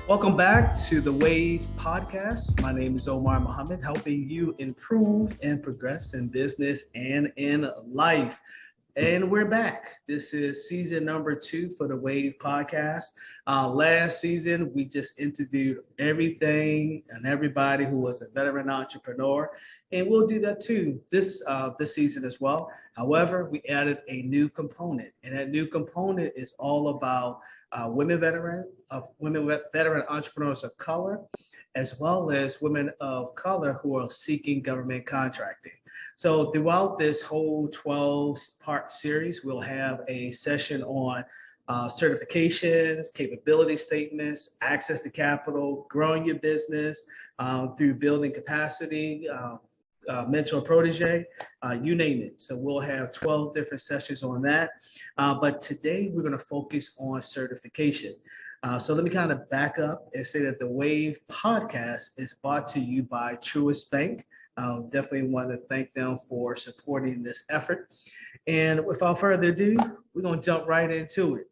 Welcome back to the Wave Podcast. My name is Omar Muhammad, helping you improve and progress in business and in life. And we're back. This is season number 2 for the Wave Podcast. Last season, we just interviewed everything and everybody who was a veteran entrepreneur, and we'll do that too this season as well. However, we added a new component, and that new component is all about women veteran entrepreneurs of color, as well as women of color who are seeking government contracting. So throughout this whole 12-part series, we'll have a session on certifications, capability statements, access to capital, growing your business through building capacity, mentor protege, you name it. So we'll have 12 different sessions on that. But today we're going to focus on certification. So let me kind of back up and say that the Wave Podcast is brought to you by Truist Bank. Definitely want to thank them for supporting this effort. And without further ado, we're going to jump right into it.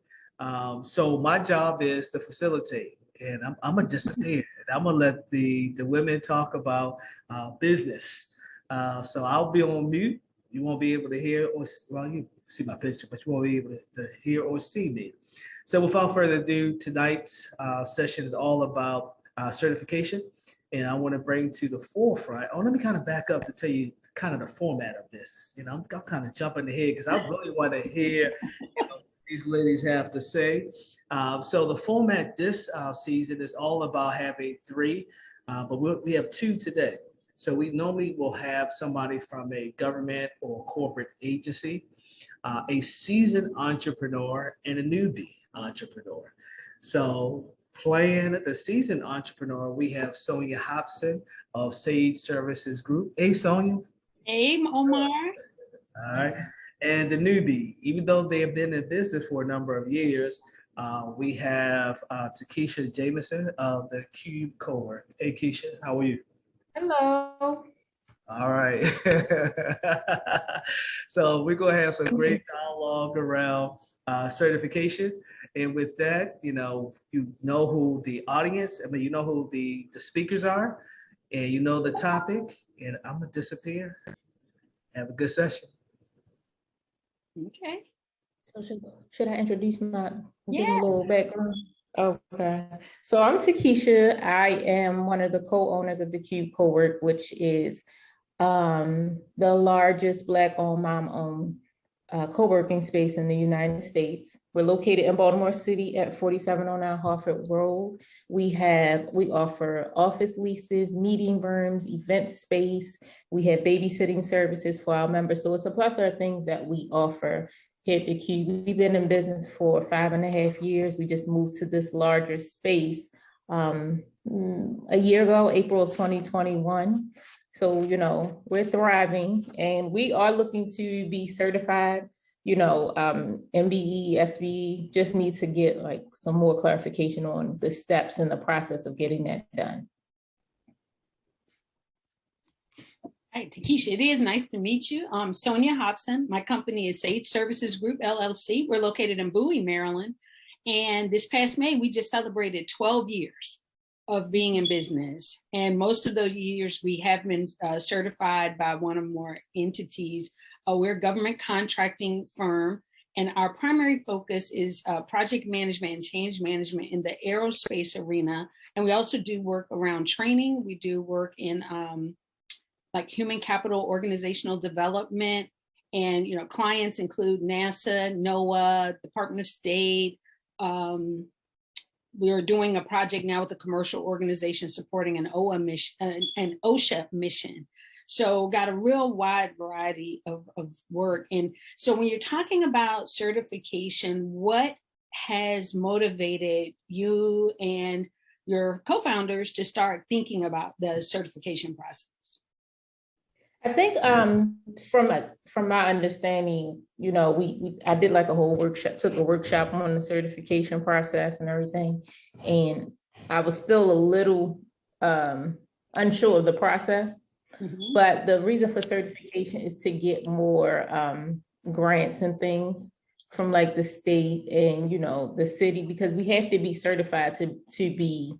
So my job is to facilitate, and I'm going to disappear. I'm going to let the women talk about business. So I'll be on mute. You won't be able to hear or, well, you see my picture, but you won't be able to hear or see me. So without further ado, tonight's session is all about certification. And I want to bring to the forefront. Oh, let me kind of back up to tell you kind of the format of this. I'm kind of jumping ahead because I really want to hear what these ladies have to say. So the format this season is all about having 3, but we have 2 today. So we normally will have somebody from a government or corporate agency, a seasoned entrepreneur, and a newbie entrepreneur. So playing the seasoned entrepreneur, we have Sonia Hobson of Sage Services Group. Hey, Sonia. Hey, Omar. All right. And the newbie, even though they have been in business for a number of years, we have Takesha Jameson of the Cube Cowork. Hey, Keisha, how are you? Hello. All right. So we're going to have some great dialogue around certification. And with that, you know who the audience, you know who the speakers are, and you know the topic, and I'm going to disappear. Have a good session. Okay. So should I introduce my Yeah. give a little background? Okay. So I'm Takesha. I am one of the co-owners of the Cube Cowork, which is the largest Black-owned, mom-owned co-working space in the United States. We're located in Baltimore City at 4709 Harford Road. We offer office leases, meeting rooms, event space. We have babysitting services for our members. So it's a plethora of things that we offer here at the Cube. We've been in business for 5.5 years. We just moved to this larger space a year ago, April of 2021. So, we're thriving and we are looking to be certified, MBE, SBE, just need to get like some more clarification on the steps and the process of getting that done. All right, Takesha, it is nice to meet you. I'm Sonia Hobson. My company is Sage Services Group, LLC. We're located in Bowie, Maryland. And this past May, we just celebrated 12 years of being in business. And most of those years we have been certified by one or more entities. We're a government contracting firm, and our primary focus is project management and change management in the aerospace arena. And we also do work around training. We do work in like human capital organizational development. And clients include NASA, NOAA, Department of State. We are doing a project now with a commercial organization supporting an OSHA mission. So got a real wide variety of work. And so when you're talking about certification, what has motivated you and your co-founders to start thinking about the certification process? I think from my understanding, I did like a whole workshop, took a workshop on the certification process and everything. And I was still a little unsure of the process. Mm-hmm. But the reason for certification is to get more grants and things from like the state and, you know, the city, because we have to be certified to be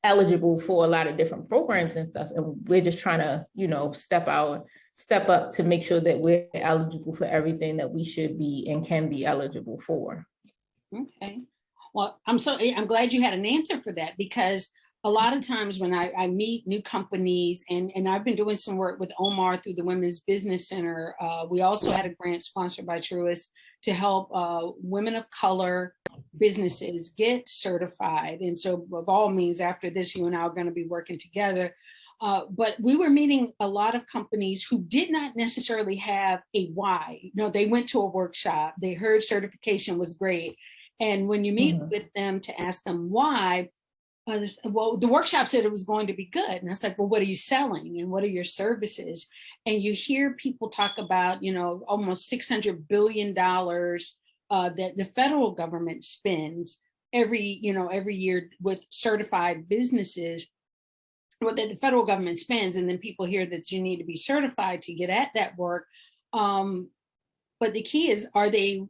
eligible for a lot of different programs and stuff. And we're just trying to, you know, step up to make sure that we're eligible for everything that we should be and can be eligible for. Okay. Well, I'm glad you had an answer for that, because a lot of times when I meet new companies, and I've been doing some work with Omar through the Women's Business Center. We also had a grant sponsored by Truist to help women of color businesses get certified. And so of all means, after this, you and I are going to be working together. But we were meeting a lot of companies who did not necessarily have a why. You know, they went to a workshop, they heard certification was great. And when you meet with them to ask them why, well, the workshop said it was going to be good. And I was like, well, what are you selling? And what are your services? And you hear people talk about, you know, almost $600 billion that the federal government spends every year with certified businesses, what that the federal government spends. And then people hear that you need to be certified to get at that work. But the key is, are they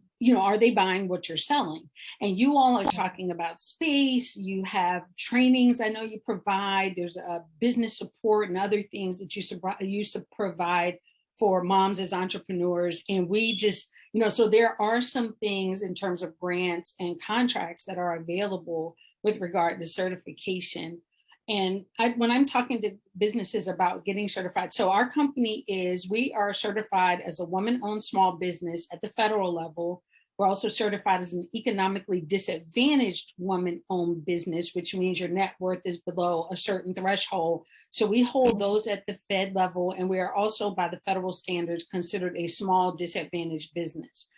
buying what you're selling? And you all are talking about space. You have trainings I know you provide. There's a business support and other things that you used to provide for moms as entrepreneurs. And we just, you know, so there are some things in terms of grants and contracts that are available with regard to certification. And when I'm talking to businesses about getting certified, so our company we are certified as a woman-owned small business at the federal level. We're also certified as an economically disadvantaged woman-owned business, which means your net worth is below a certain threshold. So we hold those at the Fed level, and we are also, by the federal standards, considered a small disadvantaged business.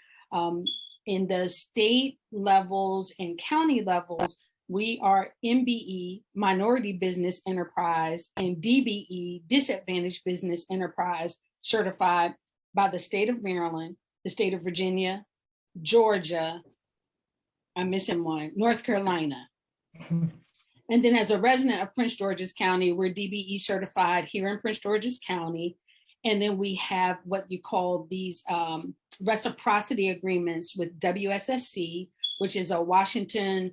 In the state levels and county levels, we are MBE, Minority Business Enterprise, and DBE, Disadvantaged Business Enterprise, certified by the state of Maryland, the state of Virginia, Georgia, I'm missing one, North Carolina. And then as a resident of Prince George's County, we're DBE certified here in Prince George's County. And then we have what you call these reciprocity agreements with WSSC, which is a Washington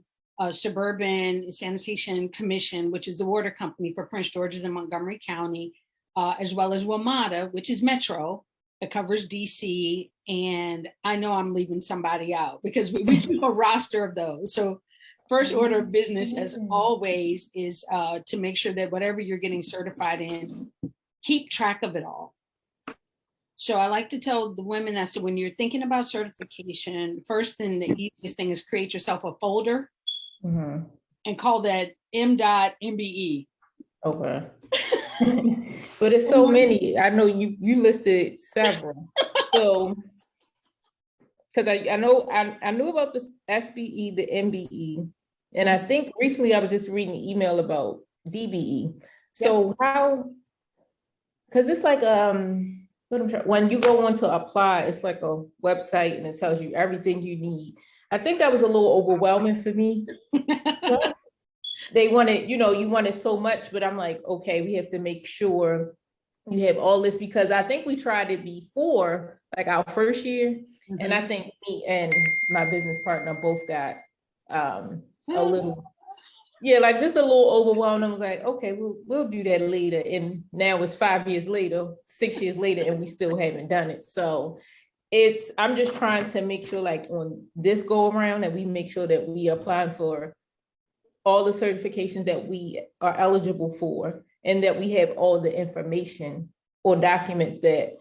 Suburban Sanitation Commission, which is the water company for Prince George's and Montgomery County, as well as WMATA, which is Metro, that covers DC. And I know I'm leaving somebody out because we keep a roster of those. So first order of business, as always, is to make sure that whatever you're getting certified in, keep track of it all. So I like to tell the women that, so when you're thinking about certification, first thing, the easiest thing is create yourself a folder and call that M.MBE. Okay. But it's so many. I know you listed several. So, because I knew about the SBE, the MBE, and I think recently I was just reading an email about DBE. So how? Because it's like when you go on to apply, it's like a website and it tells you everything you need. I think that was a little overwhelming for me. They wanted, you wanted so much, but I'm like, okay, we have to make sure you have all this, because I think we tried it before, like our first year. And I think me and my business partner both got a little, like just a little overwhelmed. I was like, okay, we'll do that later. And now it's 5 years later, 6 years later, and we still haven't done it. So I'm just trying to make sure, like on this go around, that we make sure that we apply for all the certifications that we are eligible for, and that we have all the information or documents that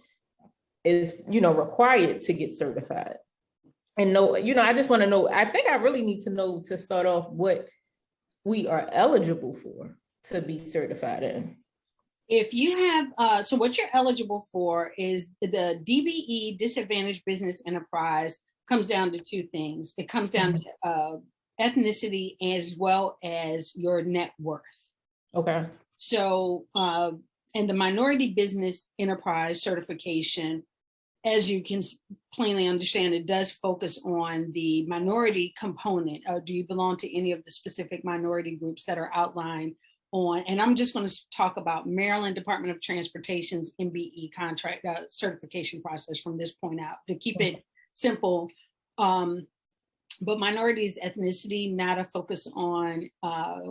is, required to get certified. And I just want to know, I think I really need to know, to start off, what we are eligible for to be certified in. If you have, so what you're eligible for is the DBE, Disadvantaged Business Enterprise, comes down to two things. It comes down to ethnicity as well as your net worth. Okay. So, and the Minority Business Enterprise certification, as you can plainly understand, it does focus on the minority component. Do you belong to any of the specific minority groups that are outlined on? And I'm just going to talk about Maryland Department of Transportation's MBE contract certification process from this point out, to keep it simple. But minorities, ethnicity, not a focus on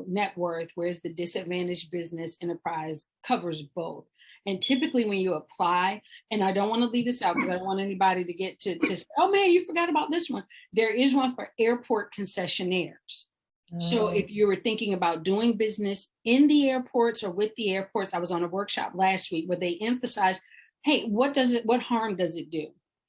net worth, whereas the disadvantaged business enterprise covers both. And typically when you apply, and I don't want to leave this out because I don't want anybody to get to oh man, you forgot about this one. There is one for airport concessionaires. So if you were thinking about doing business in the airports or with the airports, I was on a workshop last week where they emphasized, hey, what harm does it do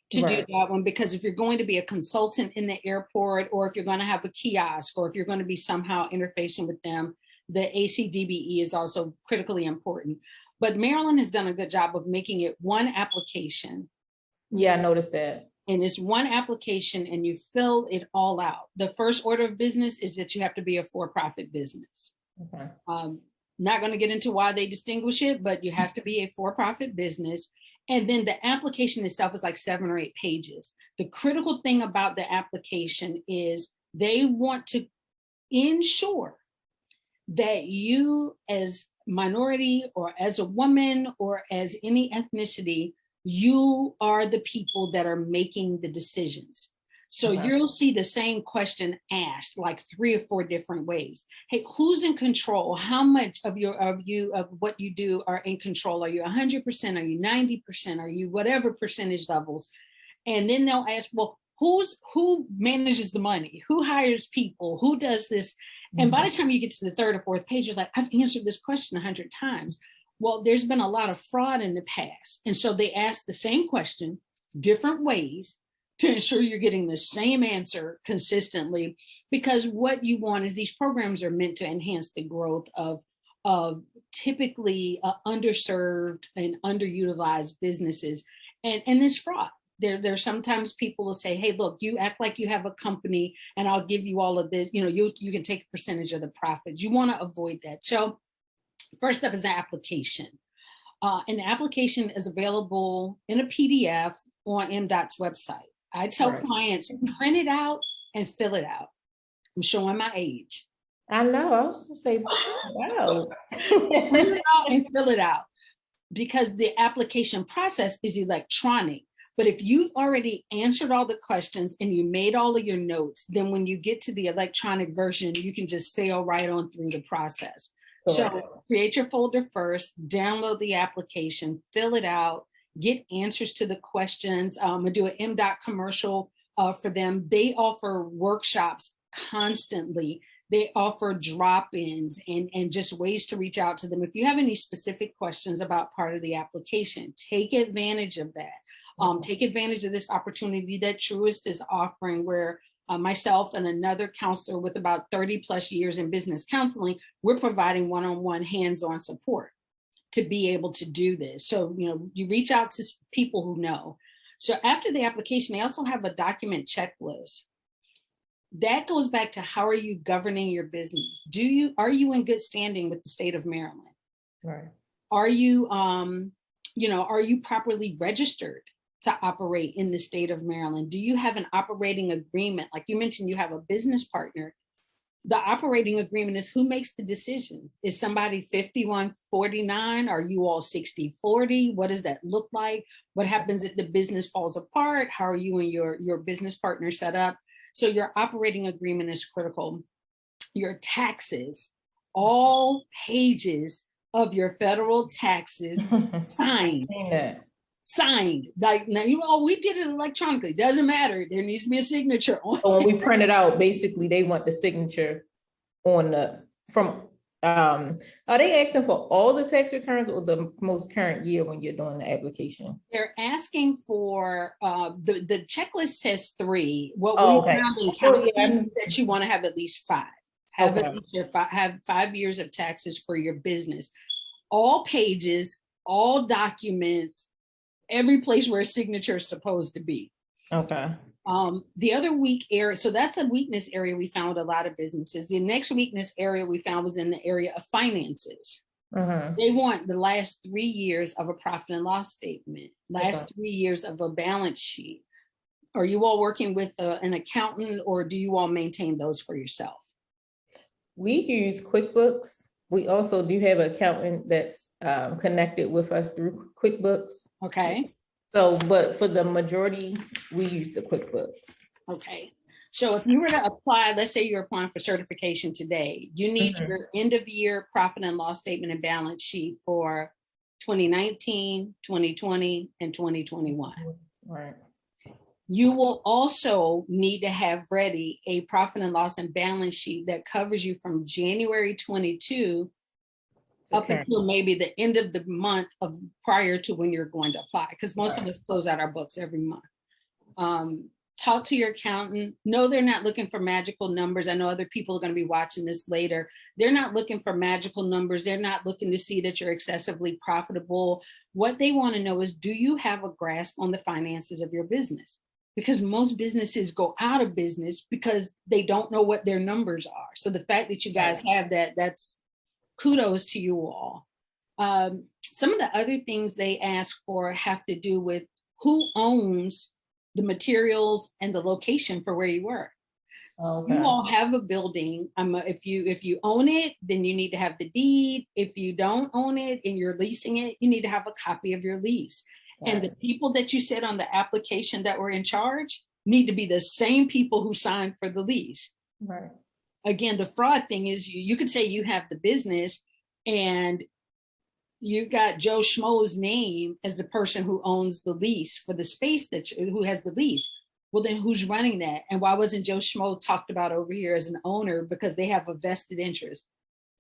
to do that one? Because if you're going to be a consultant in the airport, or if you're going to have a kiosk, or if you're going to be somehow interfacing with them, the ACDBE is also critically important. But Maryland has done a good job of making it one application. Yeah, I noticed that. And it's one application and you fill it all out. The first order of business is that you have to be a for-profit business. Okay. Not going to get into why they distinguish it, but you have to be a for-profit business. And then the application itself is like 7 or 8 pages. The critical thing about the application is they want to ensure that you as minority or as a woman or as any ethnicity, you are the people that are making the decisions. So you'll see the same question asked like 3 or 4 different ways. Hey, who's in control? How much of what you do are in control? Are you 100%? Are you 90%? Are you whatever percentage levels? And then they'll ask, well, who manages the money? Who hires people? Who does this? And by the time you get to the 3rd or 4th page, you're like, I've answered this question 100 times. Well, there's been a lot of fraud in the past. And so they ask the same question, different ways to ensure you're getting the same answer consistently, because what you want is these programs are meant to enhance the growth of typically underserved and underutilized businesses. And this fraud. There's sometimes people will say, hey, look, you act like you have a company and I'll give you all of this, you can take a percentage of the profits. You want to avoid that. So first up is the application. And the application is available in a PDF on MDOT's website. I tell clients, print it out and fill it out. I'm showing my age. I know, I was gonna say, wow. Print it out and fill it out, because the application process is electronic. But if you've already answered all the questions and you made all of your notes, then when you get to the electronic version, you can just sail right on through the process. So create your folder first, download the application, fill it out, get answers to the questions. I'm gonna do an MDOT commercial for them. They offer workshops constantly. They offer drop-ins and just ways to reach out to them. If you have any specific questions about part of the application, take advantage of that. Take advantage of this opportunity that Truist is offering, where myself and another counselor with about 30 plus years in business counseling, we're providing one-on-one hands-on support to be able to do this. So, you reach out to people who know. So after the application, they also have a document checklist. That goes back to, how are you governing your business? Are you in good standing with the state of Maryland? Right. Are you, are you properly registered to operate in the state of Maryland? Do you have an operating agreement? Like you mentioned, you have a business partner. The operating agreement is who makes the decisions. Is somebody 51-49? Are you all 60-40? What does that look like? What happens if the business falls apart? How are you and your business partner set up? So your operating agreement is critical. Your taxes, all pages of your federal taxes signed. Signed. Like, now, we did it electronically. Doesn't matter. There needs to be a signature on it. So when we print it out, basically they want the signature on are they asking for all the tax returns or the most current year when you're doing the application? They're asking for the checklist says 3. What we found in counseling is that you want to have at least 5. Have 5 years of taxes for your business. All pages, all documents, every place where a signature is supposed to be. Okay. The other weak area, so that's a weakness area we found with a lot of businesses. The next weakness area we found was in the area of finances. They want the last 3 years of a profit and loss statement, last 3 years of a balance sheet. Are you all working with an accountant, or do you all maintain those for yourself? We use QuickBooks. We also do have an accountant that's connected with us through QuickBooks. Okay. So, but for the majority, we use the QuickBooks. Okay. So if you were to apply, let's say you're applying for certification today, you need your end of year profit and loss statement and balance sheet for 2019, 2020, and 2021. Right. You will also need to have ready a profit and loss and balance sheet that covers you from January 22 up until maybe the end of the month of prior to when you're going to apply, because most of us close out our books every month. Talk to your accountant. No, they're not looking for magical numbers. I know other people are going to be watching this later. They're not looking for magical numbers. They're not looking to see that you're excessively profitable. What they want to know is, do you have a grasp on the finances of your business? Because most businesses go out of business because they don't know what their numbers are. So the fact that you guys have that, that's kudos to you all. Some of the other things they ask for have to do with who owns the materials and the location for where you work. Okay. You all have a building. If you own it, then you need to have the deed. If you don't own it and you're leasing it, you need to have a copy of your lease. Right. And the people that you said on the application that were in charge need to be the same people who signed for the lease. Right. Again, the fraud thing is you could say you have the business and you've got Joe Schmo's name as the person who owns the lease for the space who has the lease. Well, then who's running that? And why wasn't Joe Schmo talked about over here as an owner? Because they have a vested interest.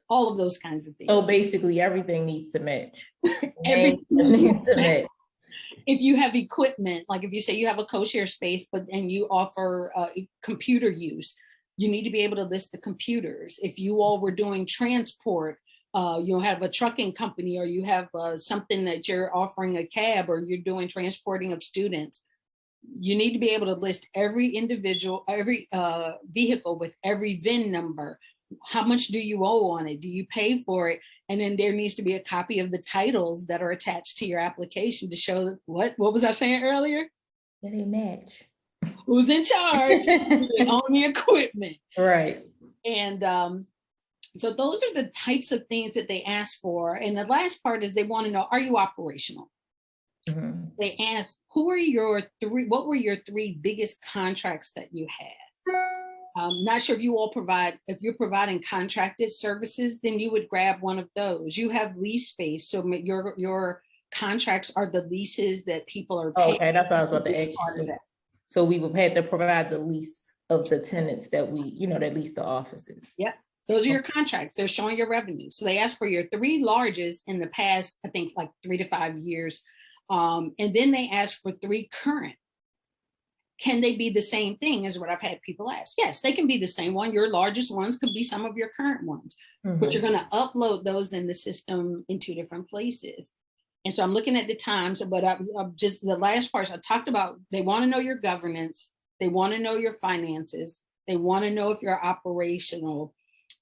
All of those kinds of things. So basically everything needs to match. Everything needs to match. If you have equipment, like if you say you have a co-share space, and you offer computer use, you need to be able to list the computers. If you all were doing transport, you have a trucking company, or you have something that you're offering a cab, or you're doing transporting of students, you need to be able to list every individual, every vehicle with every VIN number. How much do you owe on it? Do you pay for it? And then there needs to be a copy of the titles that are attached to your application to show what was I saying earlier? That they match. Who's in charge? They own the equipment. Right. And so those are the types of things that they ask for. And the last part is they want to know, are you operational? Mm-hmm. They ask, what were your three biggest contracts that you had? Not sure if you all if you're providing contracted services, then you would grab one of those. You have lease space. So your contracts are the leases that people are paying. Okay, that's what I was about to ask you. So we would have to provide the lease of the tenants that that lease the offices. Yep. Those are your contracts. They're showing your revenue. So they ask for your three largest in the past, I think like 3 to 5 years. And then they ask for three current. Can they be the same thing is what I've had people ask. Yes, they can be the same one. Your largest ones could be some of your current ones, but you're going to upload those in the system in 2 different places. And so I'm looking at the times, but I'm just the last part I talked about, they want to know your governance. They want to know your finances. They want to know if you're operational.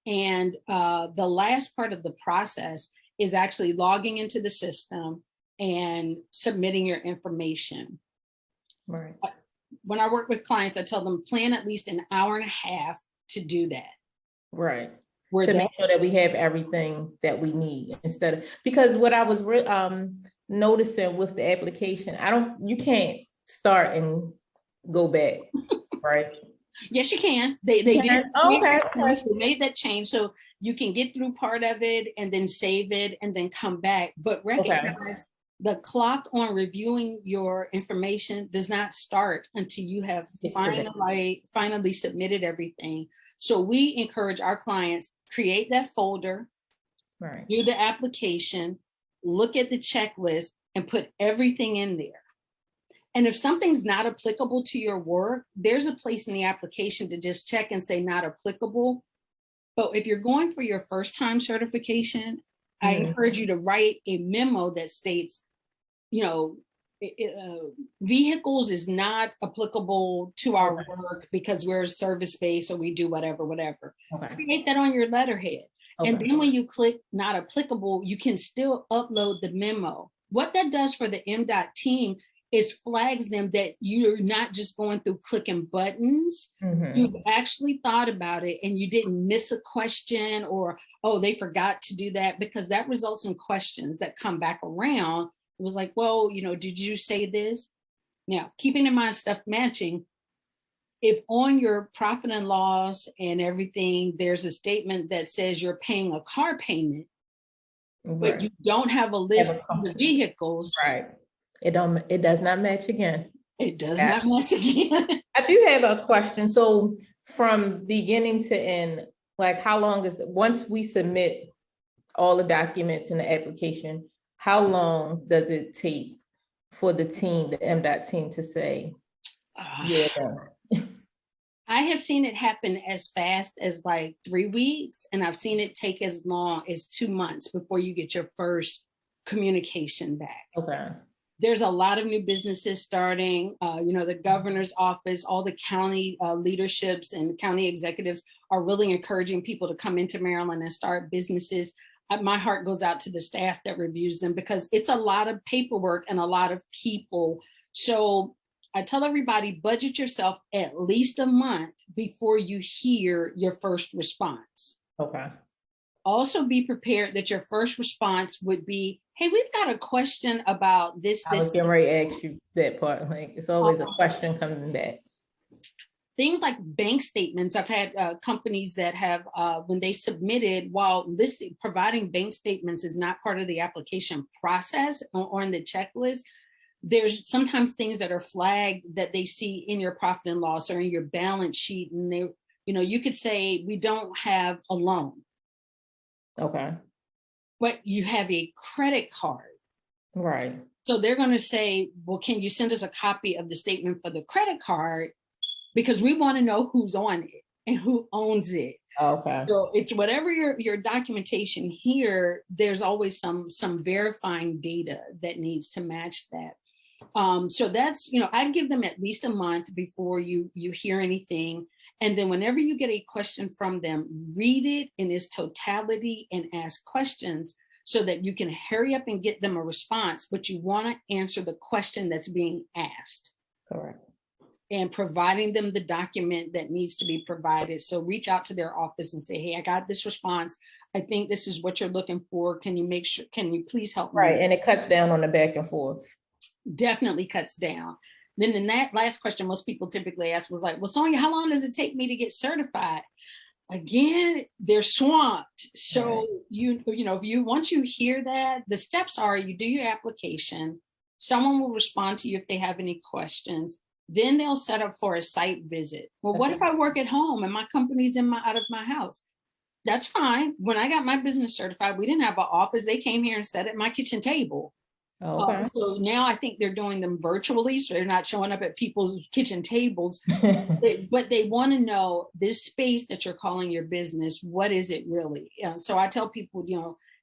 And the last part of the process is actually logging into the system and submitting your information. Right. When I work with clients, I tell them plan at least an hour and a half to do that. Right. To make sure that we have everything that we need because what I was noticing with the application, you can't start and go back, right? Yes, you can. They did. Okay. They made that change. So you can get through part of it and then save it and then come back. But recognize the clock on reviewing your information does not start until you have finally submitted everything. So we encourage our clients, create that folder, do the application, look at the checklist, and put everything in there. And if something's not applicable to your work, there's a place in the application to just check and say not applicable. But if you're going for your first time certification, I encourage you to write a memo that states, vehicles is not applicable to our work because we're service-based or we do whatever. Okay. Create that on your letterhead. Okay. And then when you click not applicable, you can still upload the memo. What that does for the MDOT team is flags them that you're not just going through clicking buttons. You've actually thought about it and you didn't miss a question or, oh, they forgot to do that, because that results in questions that come back around It was like, well, did you say this? Now, keeping in mind stuff matching, if on your profit and loss and everything, there's a statement that says you're paying a car payment, but you don't have a list of the vehicles. Right. It does not match again. It does not match again. I do have a question. So from beginning to end, like how long once we submit all the documents in the application, how long does it take for the team, the MDOT team, to say, yeah? I have seen it happen as fast as like 3 weeks, and I've seen it take as long as 2 months before you get your first communication back. Okay. There's a lot of new businesses starting. The governor's office, all the county leaderships and county executives are really encouraging people to come into Maryland and start businesses. My heart goes out to the staff that reviews them, because it's a lot of paperwork and a lot of people. So I tell everybody, budget yourself at least a month before you hear your first response. Okay. Also be prepared that your first response would be, hey, we've got a question about this. I was getting ready to ask you that part. Like, it's always a question coming back. Things like bank statements. I've had companies that have, when they submitted, while providing bank statements is not part of the application process or on the checklist, there's sometimes things that are flagged that they see in your profit and loss or in your balance sheet. And they, you could say, we don't have a loan. Okay. But you have a credit card. Right. So they're going to say, well, can you send us a copy of the statement for the credit card? Because we want to know who's on it and who owns it. Okay. So it's whatever your documentation here, there's always some verifying data that needs to match that. So that's, I give them at least a month before you hear anything. And then whenever you get a question from them, read it in its totality and ask questions so that you can hurry up and get them a response, but you want to answer the question that's being asked. Correct. And providing them the document that needs to be provided. So reach out to their office and say, hey, I got this response. I think this is what you're looking for. Can you please help me? Right, and it cuts down on the back and forth. Definitely cuts down. Then the last question most people typically ask was like, well, Sonia, how long does it take me to get certified? Again, they're swamped. So right. Once you hear that, the steps are you do your application. Someone will respond to you if they have any questions. Then they'll set up for a site visit. Well, what if I work at home and my company's out of my house? That's fine. When I got my business certified, we didn't have an office. They came here and sat at my kitchen table. Okay. So now I think they're doing them virtually, so they're not showing up at people's kitchen tables. But they want to know this space that you're calling your business, what is it really? So I tell people,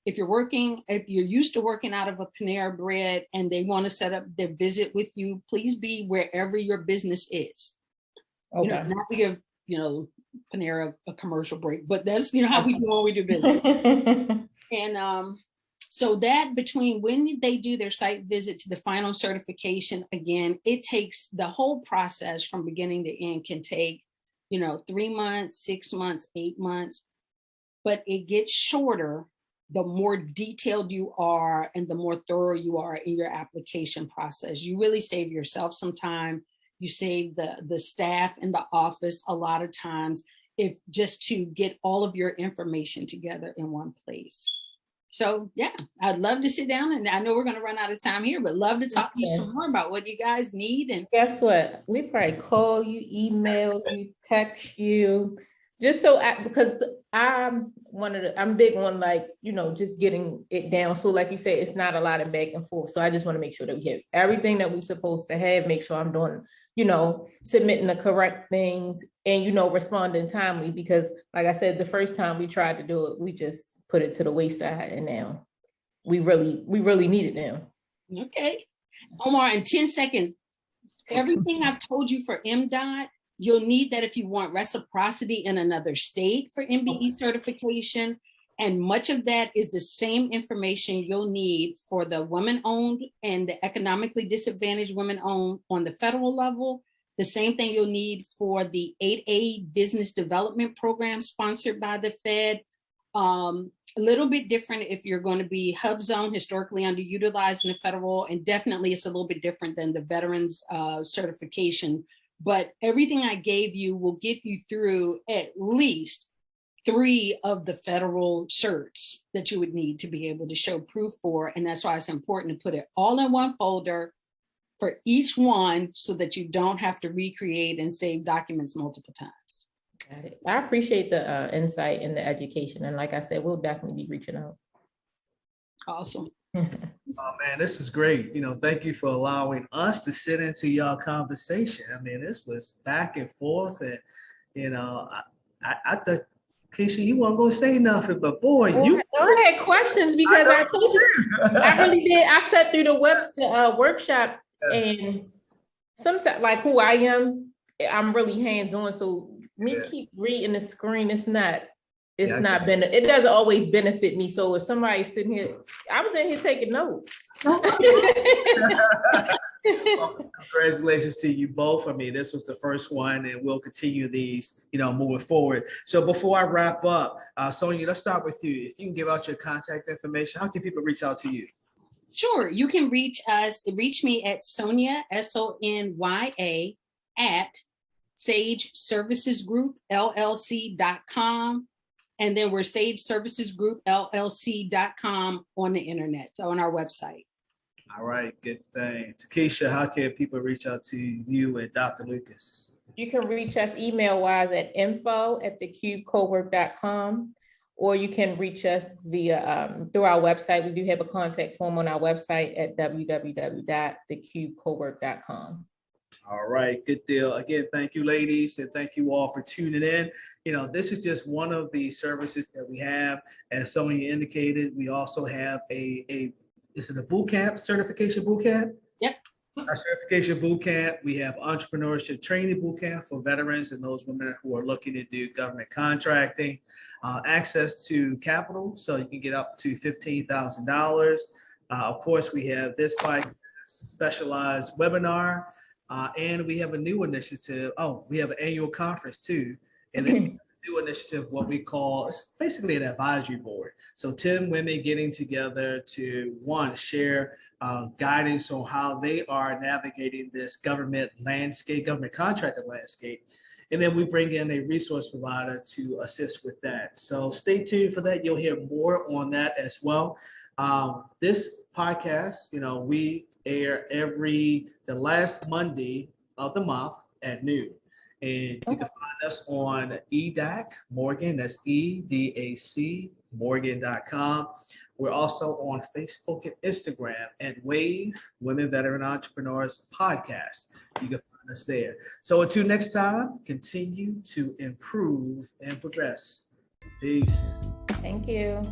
if you're used to working out of a Panera Bread and they want to set up their visit with you, please be wherever your business is. Okay. Not to give, Panera a commercial break, but that's, how we do when we do business. And so that between when they do their site visit to the final certification, again, it takes the whole process from beginning to end can take, 3 months, 6 months, 8 months, but it gets shorter the more detailed you are and the more thorough you are in your application process. You really save yourself some time. You save the staff in the office a lot of times, if just to get all of your information together in one place. So yeah, I'd love to sit down, and I know we're going to run out of time here, but love to talk to you some more about what you guys need. And guess what? We probably call you, email you, text you, just so because I'm big on like, just getting it down. So like you said, it's not a lot of back and forth. So I just want to make sure that we have everything that we're supposed to have, make sure I'm doing, submitting the correct things and, responding timely, because like I said, the first time we tried to do it, we just put it to the wayside, and now we really need it now. Okay. Omar, in 10 seconds, everything I've told you for MDOT, you'll need that if you want reciprocity in another state for MBE certification. And much of that is the same information you'll need for the women-owned and the economically disadvantaged women-owned on the federal level. The same thing you'll need for the 8A business development program sponsored by the Fed. A little bit different if you're going to be hub zone, historically underutilized in the federal, and definitely it's a little bit different than the veterans certification. But everything I gave you will get you through at least 3 of the federal certs that you would need to be able to show proof for. And that's why it's important to put it all in one folder for each one so that you don't have to recreate and save documents multiple times. Got it. I appreciate the insight and the education. And like I said, we'll definitely be reaching out. Awesome. Oh man, this is great. Thank you for allowing us to sit into y'all conversation. I mean, this was back and forth, and I thought, Keisha, you weren't gonna say nothing, but boy, I had questions because I told you I really did. I sat through the workshop, yes. And sometimes, like who I am, I'm really hands-on. So me keep reading the screen. It doesn't always benefit me. So if somebody's sitting here, I was in here taking notes. Well, congratulations to you both. I mean, this was the first one, and we'll continue these, moving forward. So before I wrap up, Sonia, let's start with you. If you can give out your contact information, how can people reach out to you? Sure, you can reach me at Sonia, SONYA, at sageservicesgroupllc.com. And then we're sageservicesgroupllc.com on the internet, so on our website. All right, good thing. Takesha, how can people reach out to you and Dr. Lucas? You can reach us email-wise at info@thecubecowork.com, or you can reach us via through our website. We do have a contact form on our website at www.thecubecowork.com. All right, good deal. Again, thank you, ladies, and thank you all for tuning in. This is just one of the services that we have. As Sonia indicated, we also have is it a boot camp, certification boot camp? Yep. Our certification boot camp. We have entrepreneurship training boot camp for veterans and those women who are looking to do government contracting. Access to capital, so you can get up to $15,000. Of course, we have this specialized webinar. And we have a new initiative. Oh, we have an annual conference too. And then a new initiative, what we call, it's basically an advisory board. So 10 women getting together to, one, share guidance on how they are navigating this government contractor landscape. And then we bring in a resource provider to assist with that. So stay tuned for that. You'll hear more on that as well. This podcast, we air the last Monday of the month at noon. And you can find us on EDAC Morgan, that's EDAC Morgan.com. We're also on Facebook and Instagram at Wave Women Veteran Entrepreneurs Podcast. You can find us there. So until next time, continue to improve and progress. Peace. Thank you.